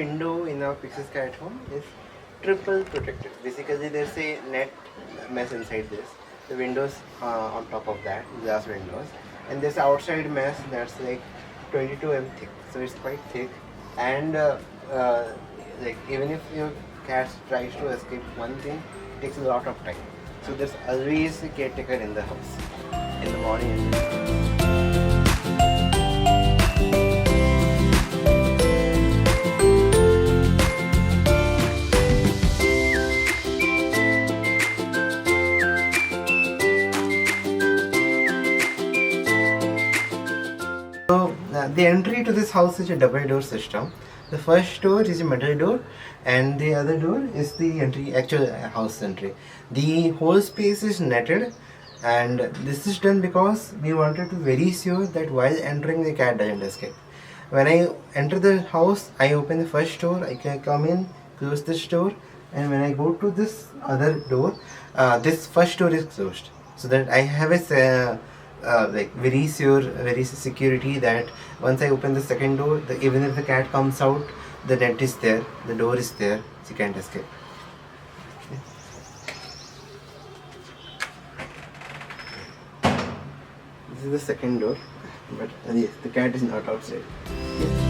window in our Pixie's cat home is triple protected. Basically, there's a net mesh inside this. The windows on top of that, glass windows, and there's outside mesh that's like 22 thick. So it's quite thick, and like even if your cat tries to escape, one thing takes a lot of time. So there's always a caretaker in the house in the morning. So the entry to this house is a double door system. The first door is a metal door and the other door is the actual house entry. The whole space is netted, and this is done because we wanted to be very sure that while entering the cat doesn't escape. When I enter the house, I open the first door, I can come in, close this door, and when I go to this other door, this first door is closed, so that I have a like very security that once I open the second door, even if the cat comes out, the net is there, the door is there, she can't escape. Okay. This is the second door, but yes, the cat is not outside. Yes.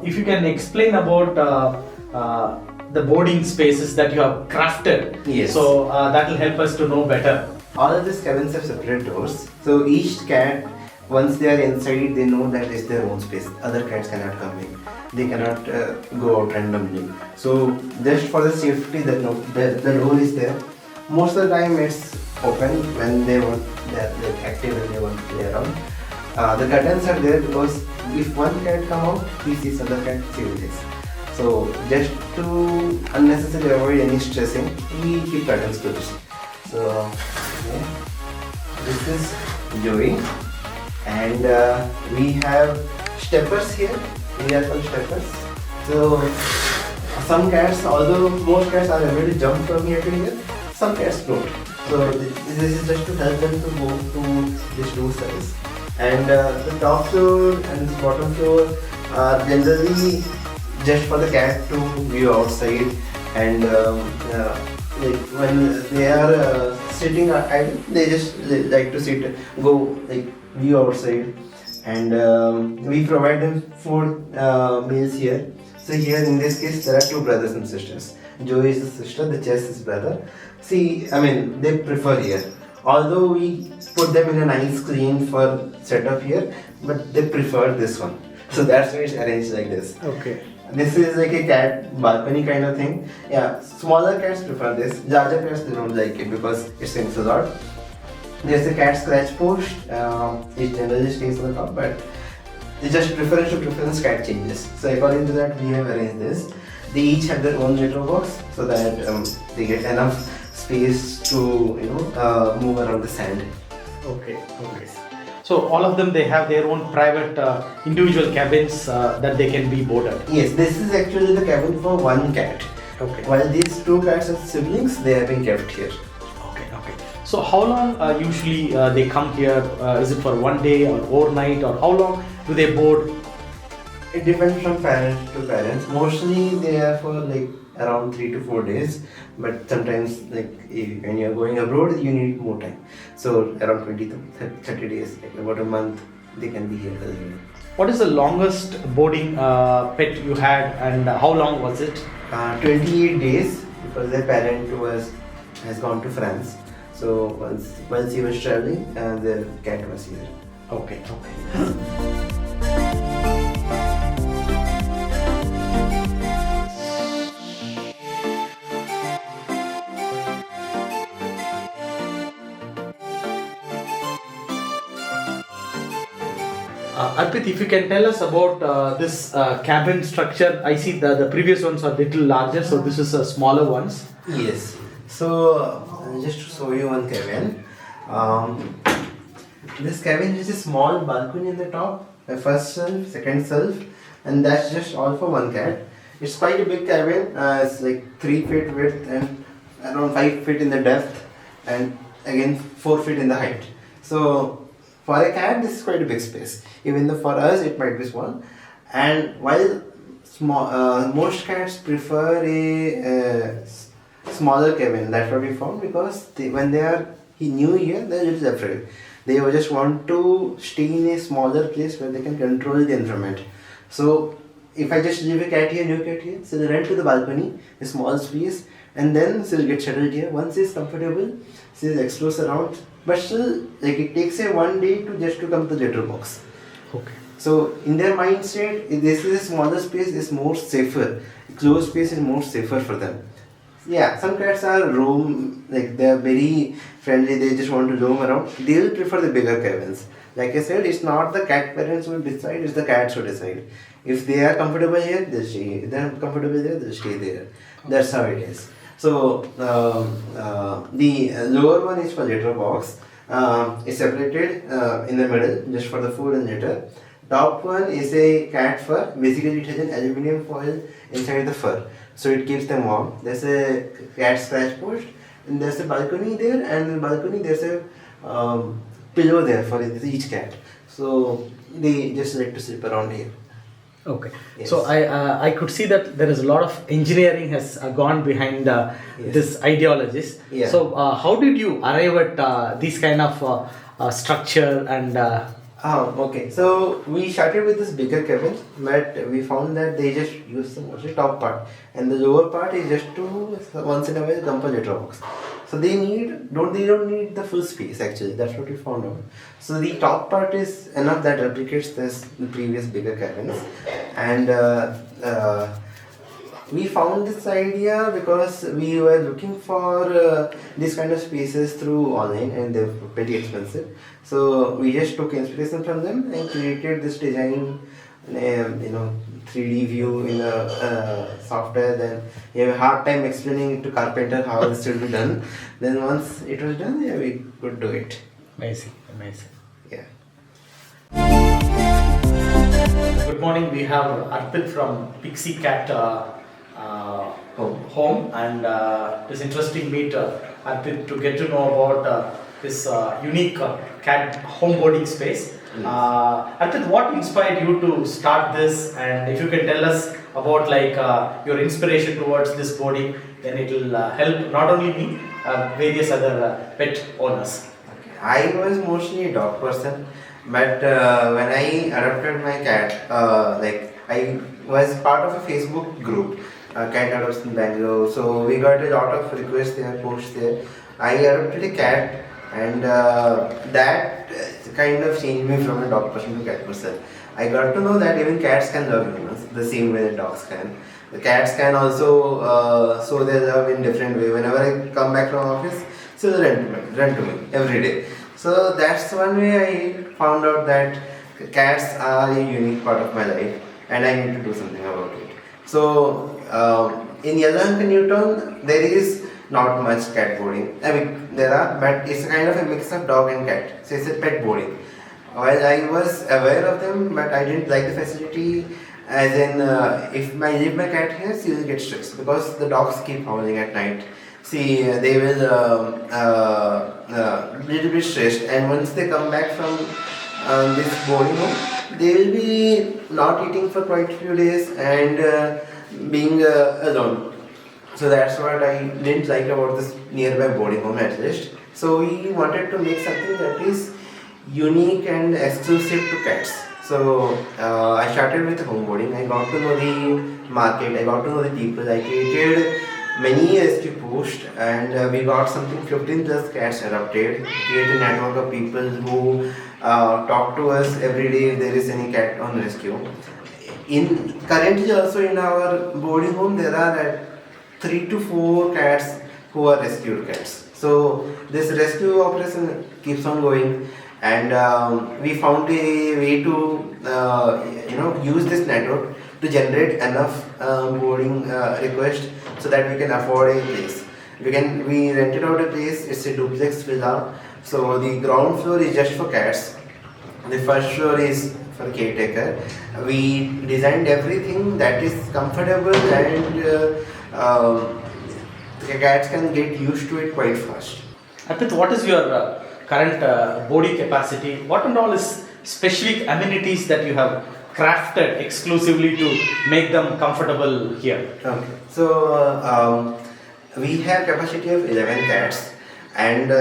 If you can explain about the boarding spaces that you have crafted, Yes. so that will help us to know better. All of these cabins have separate doors, so each cat, once they are inside, they know that it's their own space. Other cats cannot come in. They cannot go out randomly. So just for the safety, the door is there. Most of the time it's open when they want, they're like active and they want to play around. The curtains are there because if one cat come out, he sees other cat, she will chase. So just to unnecessarily avoid any stressing, we keep curtains closed. So yeah. This is Joey, and we have steppers here. We are called steppers. So some cats, although most cats are able to jump from here to here, some cats don't. So this is just to help them to go to this two sides. And the top floor and the bottom floor are generally just for the cat to view outside, and like when they are sitting idle, they just like to sit, go like view outside, and we provide them food meals here. So here in this case there are two brothers and sisters. Joe is the sister, the Chess is brother. See, I mean they prefer here. Although we put them in a nice clean for setup here, but they prefer this one. So that's why it's arranged like this. Okay. This is like a cat balcony kind of thing. Yeah, smaller cats prefer this. Larger cats they don't like it because it sinks a lot. There's a cat scratch post. It generally stays on the top, but it's just preference to preference cat changes. So according to that, we have arranged this. They each have their own litter box so that they get enough space to move around the sand. Okay. Okay. So all of them, they have their own private individual cabins that they can be boarded. Yes, this is actually the cabin for one cat. Okay. While these two cats are siblings, they have been kept here. Okay. Okay. So how long usually they come here? Is it for one day or overnight, or how long do they board? It depends from parent to parents. Mostly they are for like around 3 to 4 days, but sometimes like when you're going abroad, you need more time. So around 20 to 30 days, like about a month, they can be here as well. What is the longest boarding pet you had, and how long was it? 28 days, because their parent has gone to France. So once he was traveling, their cat was here. Okay. Okay. Arpit, if you can tell us about this cabin structure. I see the previous ones are little larger, so this is smaller ones. Yes. So just to show you one cabin. This cabin has a small balcony in the top, a first shelf, second shelf, and that's just all for one cat. It's quite a big cabin. It's like 3 feet width and around 5 feet in the depth, and again 4 feet in the height. So for a cat, this is quite a big space. Even though for us it might be small, and while most cats prefer a smaller cabin. That's what we found, because when they are new here, they're a little afraid. They just want to stay in a smaller place where they can control the environment. So if I just leave a cat here, new cat here, so they run to the balcony, a small space, and then she'll get settled here. Once she's comfortable, she'll explore around. But still, like it takes a 1 day to come to the litter box. Okay. So in their mindset, this is a smaller space, is more safer. Closed space is more safer for them. Yeah, some cats are like they are very friendly, they just want to roam around. They will prefer the bigger cabins. Like I said, it's not the cat parents who decide, it's the cats who decide. If they are comfortable here, they'll stay. If they are comfortable there, they'll stay there. That's how it is. So the lower one is for litter box. It's separated in the middle just for the food and litter. Top one is a cat fur. Basically, it has an aluminium foil inside the fur, so it keeps them warm. There's a cat scratch post, and there's a balcony there, and in the balcony there's a pillow there for each cat. So they just like to sleep around here. Okay. Yes. So I could see that there is a lot of engineering has gone behind this ideologies. Yeah. So how did you arrive at this kind of structure and? Okay. So we started with this bigger cabin, but we found that they just use the mostly top part, and the lower part is just to once in a while come for litter box. So they don't need the full space actually. That's what we found out. So the top part is enough that replicates the previous bigger cabins, and we found this idea because we were looking for this kind of spaces through online, and they're pretty expensive. So we just took inspiration from them and created this design, 3D view in a software. Then you have a hard time explaining it to carpenter how this should be done. Then once it was done, yeah, we could do it. Amazing. Yeah. Good morning. We have Arpit from Pixie Cat home, and it's interesting meet Arpit to get to know about this unique cat home boarding space. Arpit, what inspired you to start this? And if you can tell us about like your inspiration towards this boarding, then it will help not only me, various other pet owners. I was mostly a dog person, but when I adopted my cat, like I was part of a Facebook group, Cat Adoption Bangalore. So we got a lot of requests there, posts there. I adopted a cat, and that kind of changed me from a dog person to cat person. I got to know that even cats can love humans the same way that dogs can. The cats can also show their love in different way. Whenever I come back from office, so they run to me every day. So that's one way I found out that cats are a unique part of my life, and I need to do something about it. So in Yelahanka Newtown, there is not much cat boarding. I mean, there are, but it's kind of a mix of dog and cat. So it's a pet boarding. While I was aware of them, but I didn't like the facility. As in, if I leave my cat here, she will get stressed because the dogs keep howling at night. See, they will little bit stressed, and once they come back from this boarding home, they will be not eating for quite a few days and being alone. So that's what I didn't like about this nearby boarding home at least. So we wanted to make something that is unique and exclusive to cats. So I started with home boarding. I got to know the market. I got to know the people. I created many rescue posts, and we got something 15 plus cats adopted. Created a network of people who talk to us every day if there is any cat on rescue. In currently also in our boarding home there are 3 to 4 cats who are rescued cats. So this rescue operation keeps on going, and we found a way to use this network to generate enough boarding requests so that we can afford a place. We rented out a place. It's a duplex villa. So the ground floor is just for cats. The first floor is for caretaker. We designed everything that is comfortable, and the cats can get used to it quite fast. Arpit, what is your current boarding capacity? What and all is specific amenities that you have crafted exclusively to make them comfortable here? Okay. So we have capacity of 11 cats, and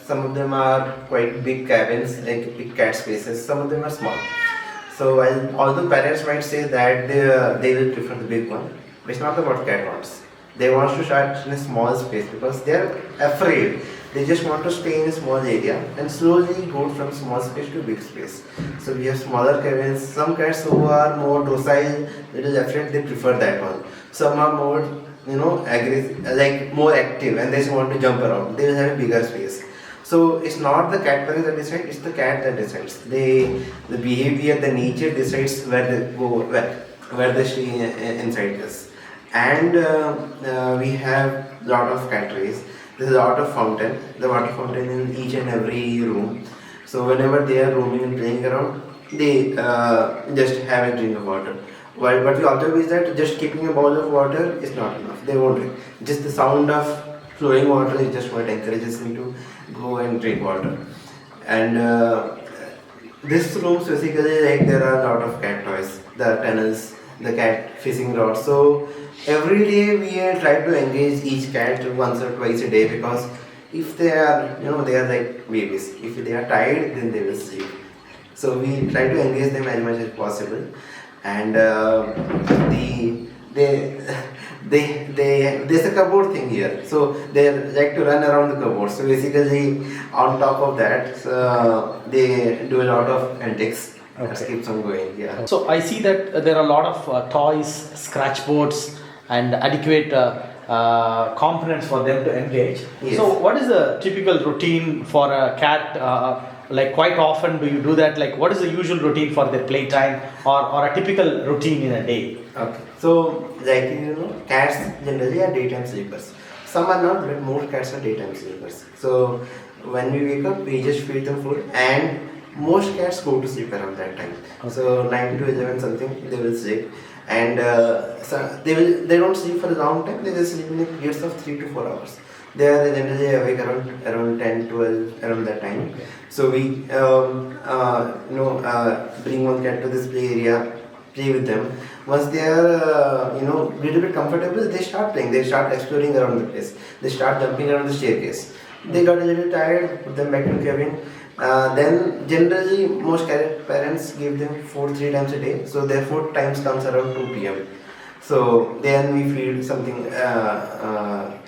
some of them are quite big cabins, like big cat spaces. Some of them are small. So although parents might say that they will prefer the big one, but it's not what cat wants. They want to start in a small space because they are afraid. They just want to stay in a small area and slowly go from small space to big space. So we have smaller cabins. Some cats who are more docile, little afraid, they prefer that one. Some are more, aggressive, like more active, and they just want to jump around. They will have a bigger space. So it's not the cat parents that decide; it's the cat that decides. The behavior, the nature decides where they go, where they stay inside this. And we have lot of cat trays. There's a lot of fountain, the water fountain in each and every room. So whenever they are roaming and playing around, they just have a drink of water. What we observe is that just keeping a bowl of water is not enough. They won't drink. Just the sound of flowing water is just what encourages them to go and drink water. And this room specifically, like there are a lot of cat toys, the tunnels, the cat fishing rods. So every day we try to engage each cat once or twice a day, because if they are, they are like babies. If they are tired, then they will sleep. So we try to engage them as much as possible, and there's a cupboard thing here. So they like to run around the cupboard. So basically, on top of that, they do a lot of antics. Okay. That keeps on going. Yeah. So I see that there are a lot of toys, scratch boards, and adequate components for them to engage. Yes. So what is the typical routine for a cat? Like quite often do you do that? Like what is the usual routine for their playtime, or a typical routine in a day? Okay. So like cats generally are daytime sleepers. Some are not, but most cats are daytime sleepers. So when we wake up, we just feed them food, and most cats go to sleep around that time. Okay. So 9 to 11 something they will sleep, and so they don't sleep for a long time. They just sleep in periods of 3 to 4 hours. They are generally awake around 10, 12, around that time. Okay. So we bring one cat to this play area, play with them. Once they are little bit comfortable, they start playing. They start exploring around the place. They start jumping around the staircase. They got a little tired, put them back in cabin. Then generally most cat parents give them food 3 times a day. So their food times comes around 2 p.m. So then we feed something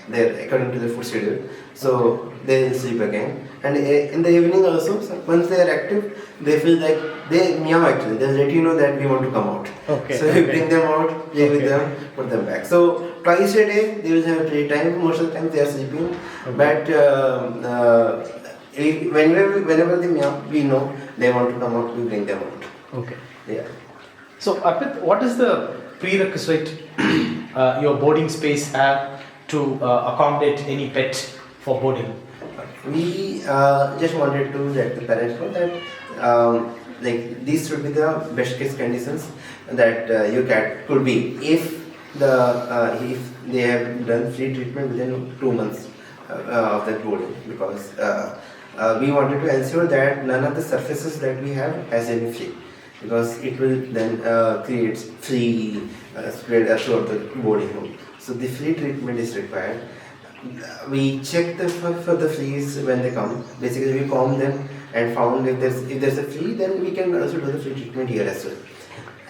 there according to the food schedule. So they will sleep again. And in the evening also, so once they are active, they feel like they meow actually. They'll let you know that we want to come out. Okay. So you bring them out, play with them, put them back. So twice a day they will have playtime. Most of the time they are sleeping. Okay. But whenever they meow, we know they want to come out. We bring them out. Okay. Yeah. So, Arpit, what is the prerequisite your boarding space have to accommodate any pet for boarding? We just wanted to let the parents know that these should be the best case conditions that your cat could be if they have done free treatment within 2 months of that boarding, because we wanted to ensure that none of the surfaces that we have has any flea, because it will then create flea spread throughout the boarding home. So the flea treatment is required. We check for the fleas when they come. Basically, we comb them and found if there's a flea, then we can also do the flea treatment here as well.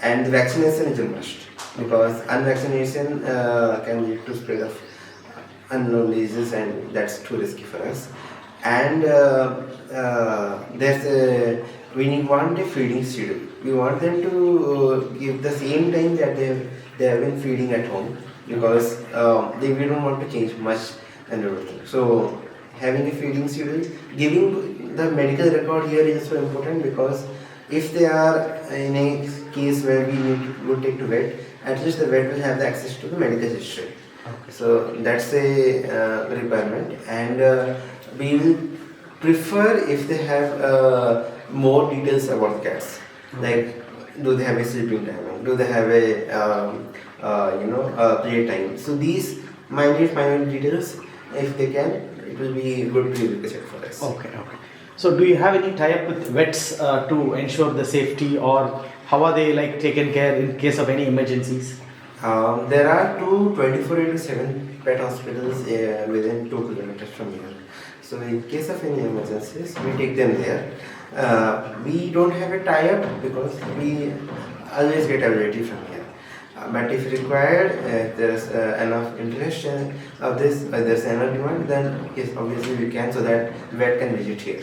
And the vaccination is a must, because unvaccination can lead to spread of unknown diseases, and that's too risky for us. And we need 1 day feeding schedule. We want them to give the same time that they have been feeding at home, because we don't want to change much and everything. So having a feeding schedule, giving the medical record here is so important, because if they are in a case where we need to go take to vet, at least the vet will have the access to the medical history. Okay. So that's a requirement, and we will prefer if they have more details about cats, like do they have a sleeping time, do they have a play time. So these minute details, if they can, it will be good prerequisite for us. Okay. So, do you have any tie-up with vets to ensure the safety, or how are they taken care in case of any emergencies? There are two 24/7 pet hospitals within 2 kilometers from here. So in case of any emergencies, we take them there. We don't have a tie-up because we always get availability from here. But if required, there's enough interest of this, there's enough demand, then yes, obviously we can, so that vet can visit here.